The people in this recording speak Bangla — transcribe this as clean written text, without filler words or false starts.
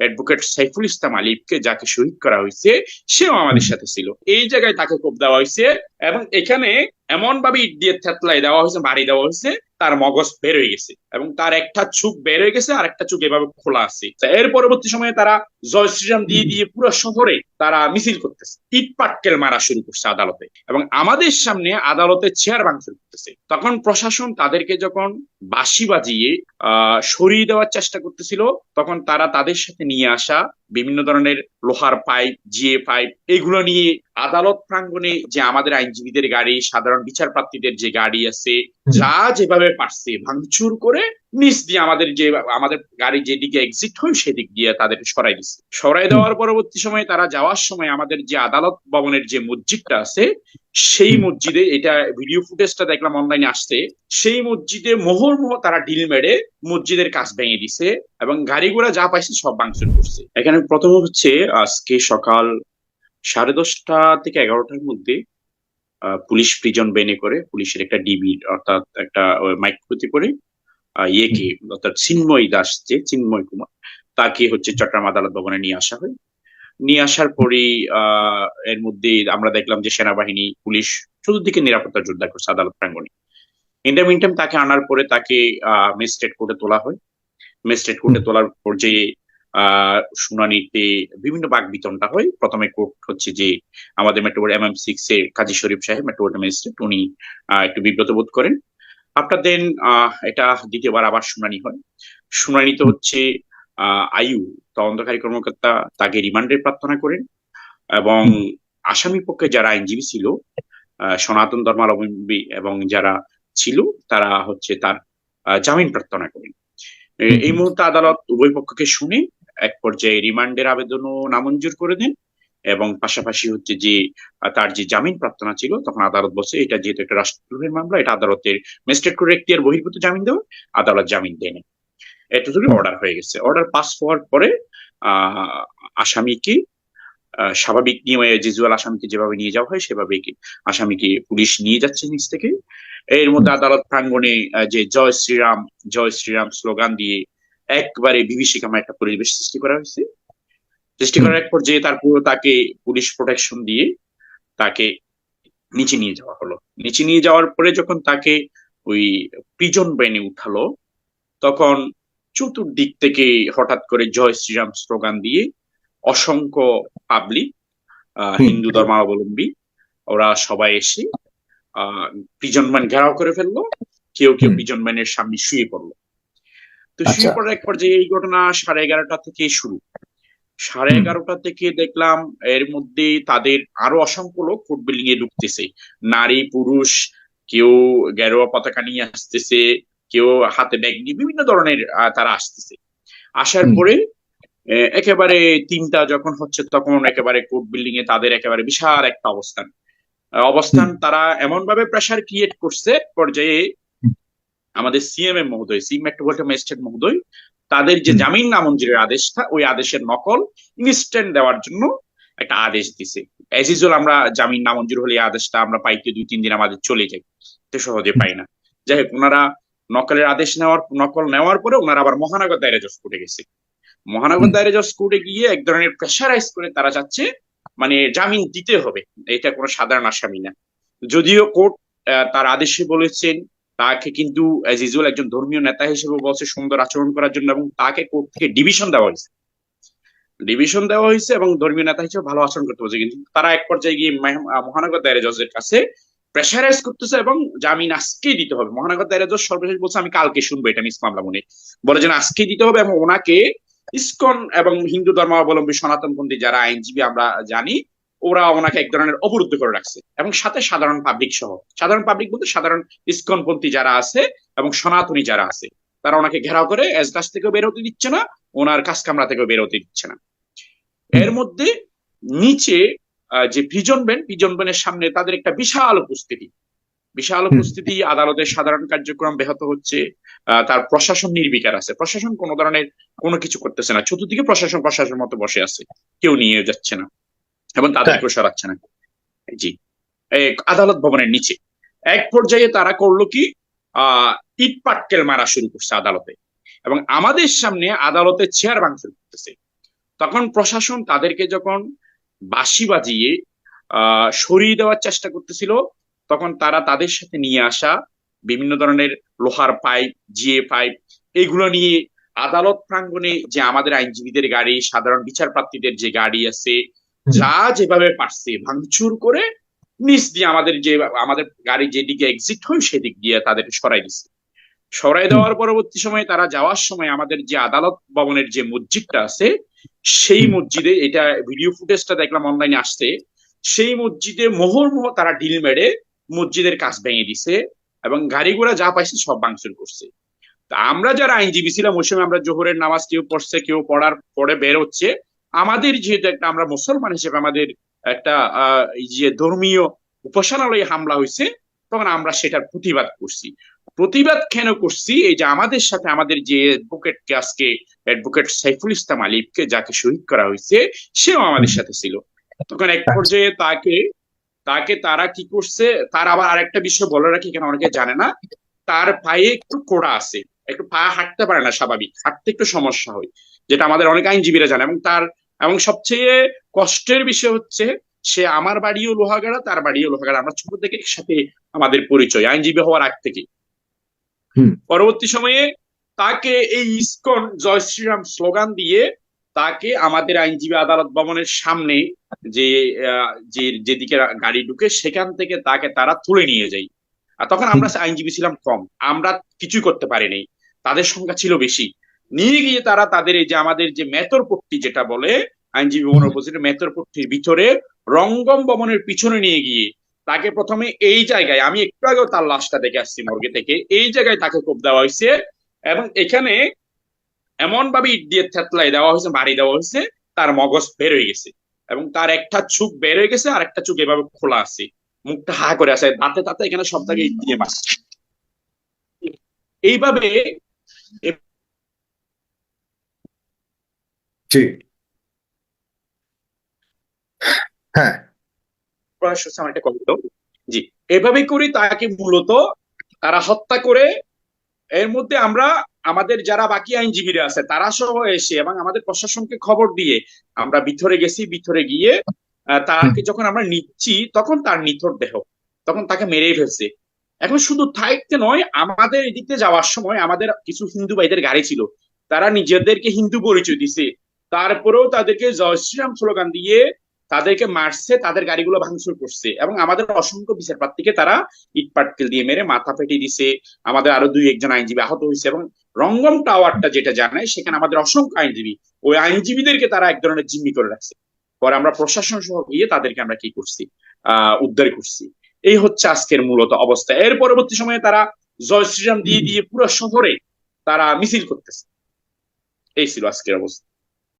অ্যাডভোকেট সাইফুল ইসলাম আলিফকে, যাকে শহীদ করা হয়েছে, সেও আমাদের সাথে ছিল। এই জায়গায় তাকে কোপ দেওয়া হয়েছে এবং এখানে এমন ভাবে ইট দিয়ে থেতলাই দেওয়া হয়েছে, বাড়ি দেওয়া হয়েছে, তার মগজ বের হয়ে গেছে এবং তার একটা চোখ বের হয়ে গেছে আর একটা চোখ এভাবে খোলা আছে। এর পরবর্তী সময়ে তারা জয় শ্রীরাম দিয়ে দিয়ে পুরো শহরে তারা মিছিল করতেছে, ইট পাটকেল মারা শুরু করছে আদালতে, এবং আমাদের সামনে আদালতের চেয়ার ভাঙচুর করতেছে। তখন প্রশাসন তাদেরকে যখন বাঁশি বাজিয়ে সরিয়ে দেওয়ার চেষ্টা করতেছিল, তখন তারা তাদের সাথে নিয়ে আসা বিভিন্ন ধরনের লোহার পাইপ, জিএ পাইপ, এগুলো নিয়ে আদালত প্রাঙ্গণে যে আমাদের আইনজীবীদের গাড়ি, সাধারণ বিচার প্রার্থীদের যে গাড়ি আছে, যা যেভাবে পারছে ভাঙচুর করে নিচ দিয়ে আমাদের গাড়ি যেদিকে এক্সিট হয় সেদিক দিয়ে তাদের সরাই দিচ্ছে। সরাই দেওয়ার পরবর্তী সময়ে তারা যাওয়ার সময় আমাদের যে আদালত ভবনের যে মসজিদটা আছে, সেই মসজিদে, এটা ভিডিও ফুটেজটা দেখলাম অনলাইনে আসছে, সেই মসজিদে মোহরমোহ তারা ঢিল মেরে মসজিদের কাজ ভেঙে দিছে এবং গাড়ি ঘোড়া যা পাইছে সব ভাঙচুর করছে। এখানে প্রথম হচ্ছে আজকে সকাল 10:30 থেকে 11টার মধ্যে পুলিশ প্রিজন ভ্যানে করে, পুলিশের একটা ডিবি অর্থাৎ একটা মাইক্রোতে করে ইয়েকে অর্থাৎ চিন্ময় দাস, যে চিন্ময় কুমার, তাকে হচ্ছে চট্টগ্রাম আদালত ভবনে নিয়ে আসা হয়। নিয়ে আসার পরেই এর মধ্যে আমরা দেখলাম যে সেনাবাহিনী, পুলিশ চতুর্দিকে নিরাপত্তা জোরদার করছে আদালত প্রাঙ্গণে। ইন দ্য মিন টাইম তাকে আনার পরে তাকে ম্যাজিস্ট্রেট কোর্টে তোলা হয়। ম্যাজিস্ট্রেট কোর্টে তোলার পর্যায়ে শুনানিতে বিভিন্ন বাক বিতণ্ডা হয়। প্রথমে কোর্ট হচ্ছে যে আমাদের মেট্রোপোল MM6 এর কাজী শরীফ সাহেব, মেট্রোপলিটন ম্যাজিস্ট্রেট, উনি একটু বিব্রত বোধ করেন। আফটার দেন এটা দ্বিতীয়বার আবার শুনানি হয়। শুনানিতে হচ্ছে আইয়ু, তদন্তকারী কর্মকর্তা, তাকে রিমান্ডের প্রার্থনা করেন এবং আসামি পক্ষে যারা আইনজীবী ছিল, সনাতন ধর্মাবলম্বী এবং যারা ছিল, তারা হচ্ছে তার জামিন প্রার্থনা করেন। এই মুহূর্তে আদালত উভয় পক্ষকে শুনে এক পর্যায়ে রিমান্ডের আবেদনও নামঞ্জুর করে দেন এবং পাশাপাশি হচ্ছে যে তার যে জামিন প্রার্থনা ছিল, তখন আদালত বলছে এটা যেহেতু একটা রাষ্ট্রদ্রোহের মামলা, এটা আদালতের ম্যাজিস্ট্রেট কোর্টের এখতিয়ার বহির্ভূত জামিন দেওয়া, আদালত জামিন দেন। এতটুকু অর্ডার হয়ে গেছে। অর্ডার পাস হওয়ার পরে আসামিকে স্বাভাবিক নিয়মে জিজুয়াল আসামিকে যেভাবে নিয়ে যাওয়া হয় সেভাবে আসামিকে পুলিশ নিয়ে যাচ্ছে নিচ থেকে। এর মধ্যে আদালত প্রাঙ্গণে যে জয় শ্রীরাম, জয় শ্রীরাম স্লোগান দিয়ে একবারে বিভীষিকাময় একটা পরিবেশ সৃষ্টি করা হয়েছে। সৃষ্টি করার এক পর্যায়ে তাকে পুলিশ প্রোটেকশন দিয়ে তাকে নিচে নিয়ে যাওয়া হলো। নিচে নিয়ে যাওয়ার পরে যখন তাকে ওই প্রিজন ভ্যানে উঠালো, তখন চতুর্দিক থেকে হঠাৎ করে জয় শ্রীরাম স্লোগান দিয়ে অসংখ্য পাবলিক, হিন্দু ধর্মাবলম্বী, ওরা সবাই এসে প্রিজন ভ্যান ঘেরাও করে ফেললো। কেউ কেউ প্রিজন ভ্যানের সামনে শুয়ে পড়লো। তো শুয়ে পড়ার এক পর্যায়ে এই ঘটনা 11:30 থেকে শুরু। 11:30 থেকে দেখলাম এর মধ্যে তাদের আরো অসংখ্য লোক কোর্ট বিল্ডিং এ ঢুকতেছে, নারী পুরুষ, কেউ গেরুয়া পতাকা নিয়ে আসতেছে, কেউ হাতে ব্যাগ নিয়ে, বিভিন্ন ধরনের তারা আসতেছে। আসার পরে একেবারে 3টা যখন হচ্ছে, তখন একেবারে কোর্ট বিল্ডিং এ তাদের একেবারে বিশাল একটা অবস্থান তারা এমন ভাবে প্রেসার ক্রিয়েট করছে পর্যায়ে আমাদের সিএমএম মহোদয়, চিফ মেট্রোপলিটন ম্যাজিস্ট্রেট মহোদয়, তাদের যে জামিন নামঞ্জুরের আদেশটা, ওই আদেশের নকল ইনস্ট্যান্ট দেওয়ার জন্য একটা আদেশ দিছে। এজ ইউজুয়াল আমরা জামিন নামঞ্জুর হলে আদেশটা আমরা পাইতে 2-3 দিন আমাদের চলে যায়, তো সহজে পাই না। যাই হোক, ওনারা নকল নেওয়ার পরে ওনারা আবার মহানগর দায়রা জজ কোর্টে গেছে। মহানগর দায়রা জজ কোর্টে গিয়ে এক ধরনের প্রেশারাইজ করে তারা চাচ্ছে মানে জামিন দিতে হবে, এটা কোনো সাধারণ আসামি না। যদিও কোর্ট তার আদেশে বলেছেন তাকে কিন্তু অ্যাজ ইউজুয়াল একজন ধর্মীয় নেতা হিসেবে বলছে সুন্দর আচরণ করার জন্য, এবং তাকে কোর্ট থেকে ডিভিশন দেওয়া হয়েছে এবং ধর্মীয় নেতা হিসেবে ভালো আচরণ করতে বলছে। কিন্তু তারা এক পর্যায়ে গিয়ে মহানগর দায়রা জজের কাছে প্রেশারাইজ করতেছে এবং জামিন আজকেই দিতে হবে। মহানগর দায়রা জজ সর্বশেষ বলছে আমি কালকে শুনবো এটা মিস মামলা মনে, বলে যে আজকেই দিতে হবে এবং ওনাকে ইসকন এবং হিন্দু ধর্মাবলম্বী সনাতনপন্থী যারা আইনজীবী আমরা জানি, ওরা ওনাকে এক ধরনের অবরুদ্ধ করে রাখছে এবং সাথে সাধারণ পাবলিক সহ, সাধারণ পাবলিক বলতে সাধারণ ইসকনপন্থী যারা আছে এবং সনাতনী যারা আছে, তারা ওনাকে ঘেরাও করে এজলাস থেকেও বের হতে দিচ্ছে না, ওনার কাজ কামরা থেকেও বের হতে দিচ্ছে না। এর মধ্যে নিচে যে প্রিজন ভ্যানের সামনে তাদের একটা বিশাল উপস্থিতি, আদালতের সাধারণ কার্যক্রম ব্যাহত হচ্ছে, তার প্রশাসন নির্বিকার আছে, প্রশাসন কোনো ধরনের কোনো কিছু করতেছে না, চতুর্দিকে প্রশাসন মতো বসে আছে, কেউ নিয়ে যাচ্ছে না এবং তাদেরকেও সরাচ্ছে না। জি, আদালত ভবনের নিচে এক পর্যায়ে তারা করলো কি, ইট পাটকেল মারা শুরু করছে আদালতে এবং আমাদের সামনে আদালতের চেয়ার ভাঙচুর করতেছে। তখন প্রশাসন তাদেরকে যখন বাঁশি বাজিয়ে সরিয়ে দেওয়ার চেষ্টা করতেছিল, তখন তারা তাদের সাথে নিয়ে আসা বিভিন্ন ধরনের লোহার পাইপ, জিএ পাইপ, এগুলো নিয়ে আদালত প্রাঙ্গণে যে আমাদের আইনজীবীদের গাড়ি, সাধারণ বিচারপ্রার্থীদের যে গাড়ি আছে, যা যেভাবে পারছে ভাঙচুর করে নিচ দিয়ে আমাদের গাড়ি যেদিকে এক্সিট হয় সেদিক দিয়ে তাদের সরাই দিচ্ছে। সরাই দেওয়ার পরবর্তী সময়ে তারা যাওয়ার সময় আমাদের যে আদালত ভবনের যে মসজিদটা আছে, সেই মসজিদে, এটা ভিডিও ফুটেজটা দেখলাম অনলাইনে আসছে, সেই মসজিদে মোহরমোহ তারা ঢিল মেরে মসজিদের কাজ ভেঙে দিছে এবং গাড়ি ঘোড়া যা পাইছে সব ভাঙচুর করছে। তা আমরা যারা আইনজীবী ছিলাম ওই সময়, আমরা জোহরের নামাজ কেউ পড়ছে, কেউ পড়ার পরে বের হচ্ছে, আমাদের যেহেতু একটা, আমরা মুসলমান হিসেবে আমাদের একটা যে ধর্মীয় উপাসনালয়ে হামলা হয়েছে, তখন আমরা সেটার প্রতিবাদ করছি। প্রতিবাদ কেন করছি? এই যে আমাদের সাথে আমাদের যে অ্যাডভোকেটকে আজকে, অ্যাডভোকেট সাইফুল ইসলাম আলিফকে যাকে শহীদ করা হয়েছে, সেও আমাদের সাথে ছিল। তখন এক পর্যায়ে তাকে তাকে তারা কি করছে, তার আবার আরেকটা বিষয় বলে রাখি, কেন অনেকে জানে না, তার পায়ে একটু কোড়া আছে, একটু পা হাঁটতে পারে না, স্বাভাবিক হাঁটতে একটু সমস্যা হয়, যেটা আমাদের অনেক আইনজীবীরা জানে। এবং সবচেয়ে কষ্টের বিষয় হচ্ছে, সে আমার বাড়িও লোহাগাড়া, তার বাড়িও লোহাগাড়া, আমরা ছোট থেকে একসাথে আমাদের পরিচয় আইনজীবী হওয়ার আগ থেকে। পরবর্তী সময়ে তাকে এই ইসকন জয় শ্রীরাম স্লোগান দিয়ে তাকে আমাদের আইনজীবী আদালত ভবনের সামনে যে যেদিকে গাড়ি ঢুকে সেখান থেকে তাকে তারা তুলে নিয়ে যায়। আর তখন আমরা আইনজীবী ছিলাম কম, আমরা কিছুই করতে পারিনি, তাদের সংখ্যা ছিল বেশি। নিয়ে গিয়ে তারা তাদের এই যে আমাদের যে মেতরপট্টি যেটা বলে, আইনজীবী ভবনের অপোজিটে মেতরপট্টির ভিতরে রঙ্গম ভবনের পিছনে নিয়ে গিয়ে তাকে প্রথমে এই জায়গায়, আমি একটু আগেও তার লাশটা দেখে আসছি মর্গে থেকে, এই জায়গায় তাকে কোপ দেওয়া হয়েছে এবং এখানে এমন ভাবে ইট দিয়ে থেতলাই দেওয়া হয়েছে, বাড়ি দেওয়া হয়েছে, তার মগজ বের হয়ে গেছে এবং তার একটা চোখ বের হয়ে গেছে আর একটা চোখ এভাবে খোলা আছে, মুখটা হা করে আছে, দাঁতে দাঁতে এখানে সব জায়গায় ইট দিয়ে মারছে এইভাবে। জি, হ্যাঁ, জি, এভাবে করে তাকে মূলত তারা হত্যা করে। এর মধ্যে আমরা আমাদের যারা বাকি আইনজীবীরা আছে তারা সহ এসে এবং আমাদের প্রশাসনকে খবর দিয়ে আমরা ভিতরে গেছি। ভিতরে গিয়ে তাকে যখন আমরা নিচ্ছি, তখন তার নিথর দেহ, তখন তাকে মেরেই ফেলছে। এখন শুধু থাইতে নয়, আমাদের এদিকে যাওয়ার সময় আমাদের কিছু হিন্দু ভাইদের গাড়ি ছিল, তারা নিজেদেরকে হিন্দু পরিচয় দিছে, তারপরেও তাদেরকে জয় শ্রীরাম স্লোগান দিয়ে তাদেরকে মারছে, তাদের গাড়িগুলো ভাঙচুর করছে এবং আমাদের অসংখ্য বিচারপ্রার্থীকে তারা ইট পাটকেল দিয়ে মেরে মাথা ফেটে দিছে। আমাদের আরো দুই একজন আইনজীবী আহত হয়েছে এবং রঙ্গম টাওয়ারটা যেটা জানায়, সেখানে আমাদের অসংখ্য আইনজীবী, ওই আইনজীবীদেরকে তারা এক ধরনের জিম্মি করে রাখছে। পরে আমরা প্রশাসন সহ গিয়ে তাদেরকে আমরা কি করছি, উদ্ধার করছি। এই হচ্ছে আজকের মূলত অবস্থা। এর পরবর্তী সময়ে তারা জয় শ্রীরাম দিয়ে দিয়ে পুরো শহরে তারা মিছিল করতেছে। এই ছিল আজকের অবস্থা।